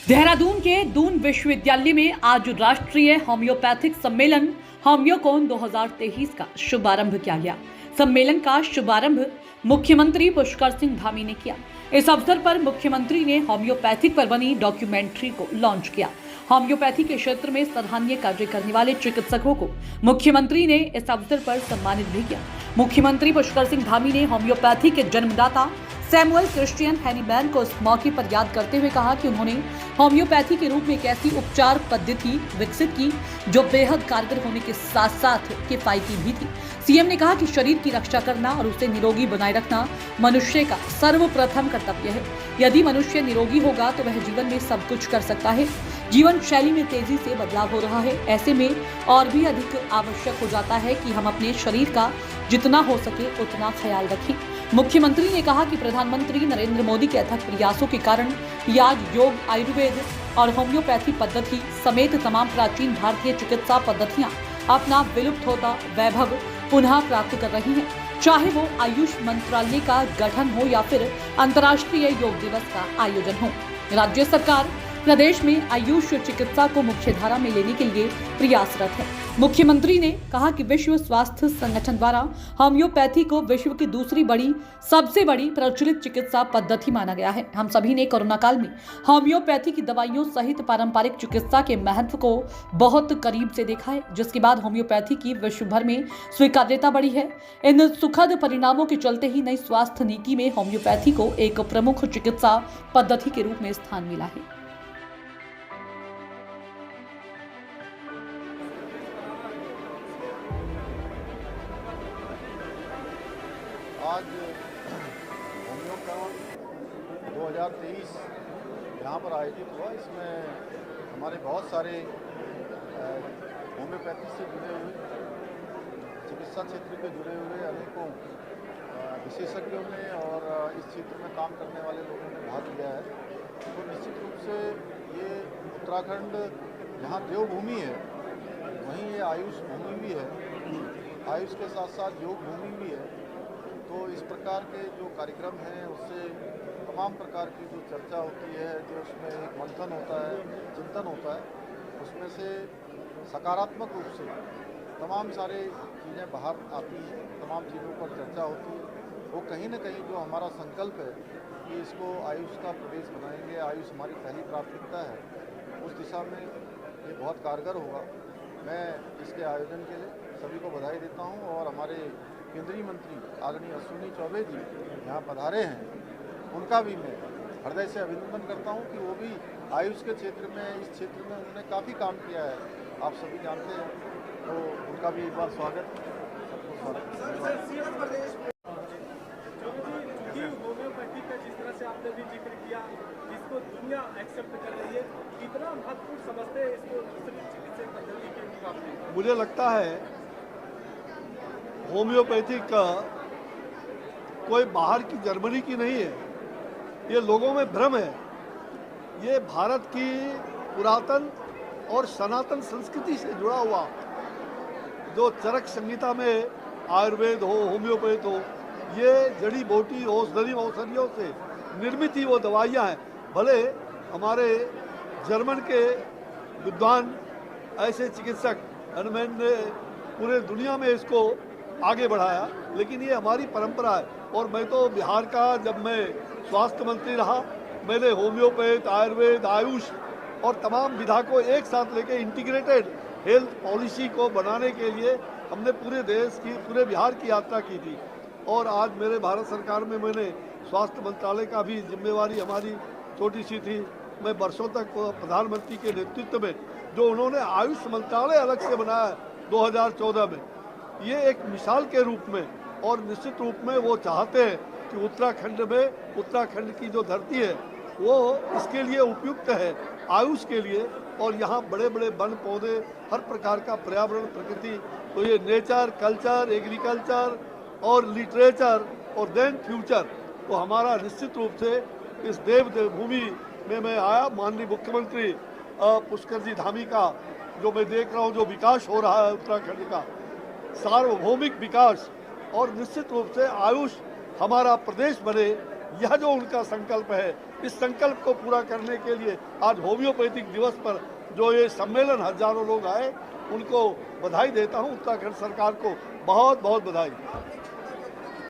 देहरादून के दून विश्वविद्यालय में आज राष्ट्रीय होम्योपैथिक सम्मेलन होम्योकॉन 2023 का शुभारंभ किया गया। सम्मेलन का शुभारंभ मुख्यमंत्री पुष्कर सिंह धामी ने किया। इस अवसर पर मुख्यमंत्री ने होम्योपैथिक पर बनी डॉक्यूमेंट्री को लॉन्च किया। होम्योपैथी के क्षेत्र में सराहनीय कार्य करने वाले चिकित्सकों को मुख्यमंत्री ने इस अवसर पर सम्मानित भी किया। मुख्यमंत्री पुष्कर सिंह धामी ने होम्योपैथी के जन्मदाता सैमुअल क्रिश्चियन हैनीमैन को इस मौके पर याद करते हुए कहा कि उन्होंने होम्योपैथी के रूप में एक ऐसी उपचार पद्धति विकसित की जो बेहद कारगर होने के साथ साथ किफायती भी थी। सीएम ने कहा कि शरीर की रक्षा करना और उसे निरोगी बनाए रखना मनुष्य का सर्वप्रथम कर्तव्य है। यदि मनुष्य निरोगी होगा तो वह जीवन में सब कुछ कर सकता है। जीवन शैली में तेजी से बदलाव हो रहा है, ऐसे में और भी अधिक आवश्यक हो जाता है कि हम अपने शरीर का जितना हो सके उतना ख्याल रखें। मुख्यमंत्री ने कहा कि प्रधानमंत्री नरेंद्र मोदी के अथक प्रयासों के कारण आज योग, आयुर्वेद और होम्योपैथी पद्धति समेत तमाम प्राचीन भारतीय चिकित्सा पद्धतियां अपना विलुप्त होता वैभव पुनः प्राप्त कर रही हैं। चाहे वो आयुष मंत्रालय का गठन हो या फिर अंतर्राष्ट्रीय योग दिवस का आयोजन हो, राज्य सरकार प्रदेश में आयुष चिकित्सा को मुख्यधारा में लेने के लिए प्रयासरत है। मुख्यमंत्री ने कहा कि विश्व स्वास्थ्य संगठन द्वारा होम्योपैथी को विश्व की सबसे बड़ी प्रचलित चिकित्सा पद्धति माना गया है। हम सभी ने कोरोना काल में होम्योपैथी की दवाइयों सहित पारंपरिक चिकित्सा के महत्व को बहुत करीब से देखा है, जिसके बाद होम्योपैथी की विश्व भर में स्वीकार्यता बढ़ी है। इन सुखद परिणामों के चलते ही नई स्वास्थ्य नीति में होम्योपैथी को एक प्रमुख चिकित्सा पद्धति के रूप में स्थान मिला है। आज होम्योकॉन 2023 यहाँ पर आयोजित हुआ। इसमें हमारे बहुत सारे होम्योपैथी से जुड़े हुए, चिकित्सा क्षेत्र के जुड़े हुए अनेकों विशेषज्ञों ने और इस क्षेत्र में काम करने वाले लोगों ने भाग लिया है। तो निश्चित रूप से ये उत्तराखंड जहाँ देवभूमि है वहीं ये आयुष भूमि भी है, आयुष के साथ साथ योग भूमि भी है। तो इस प्रकार के जो कार्यक्रम हैं उससे तमाम प्रकार की जो चर्चा होती है, जो उसमें एक मंथन होता है, चिंतन होता है, उसमें से सकारात्मक रूप से तमाम सारे चीज़ें बाहर आती हैं, तमाम चीज़ों पर चर्चा होती है। वो कहीं ना कहीं जो हमारा संकल्प है कि इसको आयुष का प्रदेश बनाएंगे, आयुष हमारी पहली प्राथमिकता है, उस दिशा में ये बहुत कारगर होगा। मैं इसके आयोजन के लिए सभी को बधाई देता हूँ और हमारे केंद्रीय मंत्री आदरणीय अश्विनी चौबे जी यहाँ पधारे हैं, उनका भी मैं हृदय से अभिनंदन करता हूँ कि वो भी आयुष के क्षेत्र में, इस क्षेत्र में उन्होंने काफ़ी काम किया है, आप सभी जानते हैं। तो उनका भी एक बार स्वागत, सबको स्वागत। होम्योपैथी का जिस तरह से आपने भी जिक्र किया, जिसको दुनिया एक्सेप्ट कर रही है, कितना महत्वपूर्ण समझते हैं इसको दूसरी चिकित्सा पद्धति के मुकाबले? मुझे लगता है होम्योपैथी का कोई बाहर की जर्मनी की नहीं है, ये लोगों में भ्रम है। ये भारत की पुरातन और सनातन संस्कृति से जुड़ा हुआ जो चरक संहिता में आयुर्वेद हो, होम्योपैथ हो, ये जड़ी बूटी औषधियों से निर्मित ही वो दवाइयाँ हैं। भले हमारे जर्मन के विद्वान ऐसे चिकित्सक हैनीमैन ने पूरे दुनिया में इसको आगे बढ़ाया, लेकिन ये हमारी परंपरा है। और मैं तो बिहार का, जब मैं स्वास्थ्य मंत्री रहा, मैंने होम्योपैथ, आयुर्वेद, आयुष और तमाम विधा को एक साथ लेके इंटीग्रेटेड हेल्थ पॉलिसी को बनाने के लिए हमने पूरे देश की, पूरे बिहार की यात्रा की थी। और आज मेरे भारत सरकार में मैंने स्वास्थ्य मंत्रालय का भी जिम्मेवारी हमारी छोटी सी थी। मैं वर्षों तक प्रधानमंत्री के नेतृत्व में जो उन्होंने आयुष मंत्रालय अलग से बनाया 2014 में, ये एक मिसाल के रूप में, और निश्चित रूप में वो चाहते हैं कि उत्तराखंड की जो धरती है वो इसके लिए उपयुक्त है, आयुष के लिए। और यहाँ बड़े बड़े वन पौधे, हर प्रकार का पर्यावरण, प्रकृति, तो ये नेचर, कल्चर, एग्रीकल्चर और लिटरेचर और देन फ्यूचर, तो हमारा निश्चित रूप से इस देवभूमि में मैं आया। माननीय मुख्यमंत्री पुष्कर जी धामी का जो मैं देख रहा हूँ, जो विकास हो रहा है उत्तराखंड का, सार्वभौमिक विकास, और निश्चित रूप से आयुष हमारा प्रदेश बने, यह जो उनका संकल्प है, इस संकल्प को पूरा करने के लिए आज होम्योपैथिक दिवस पर जो ये सम्मेलन हजारों लोग आए, उनको बधाई देता हूं। उत्तराखंड सरकार को बहुत बहुत बधाई।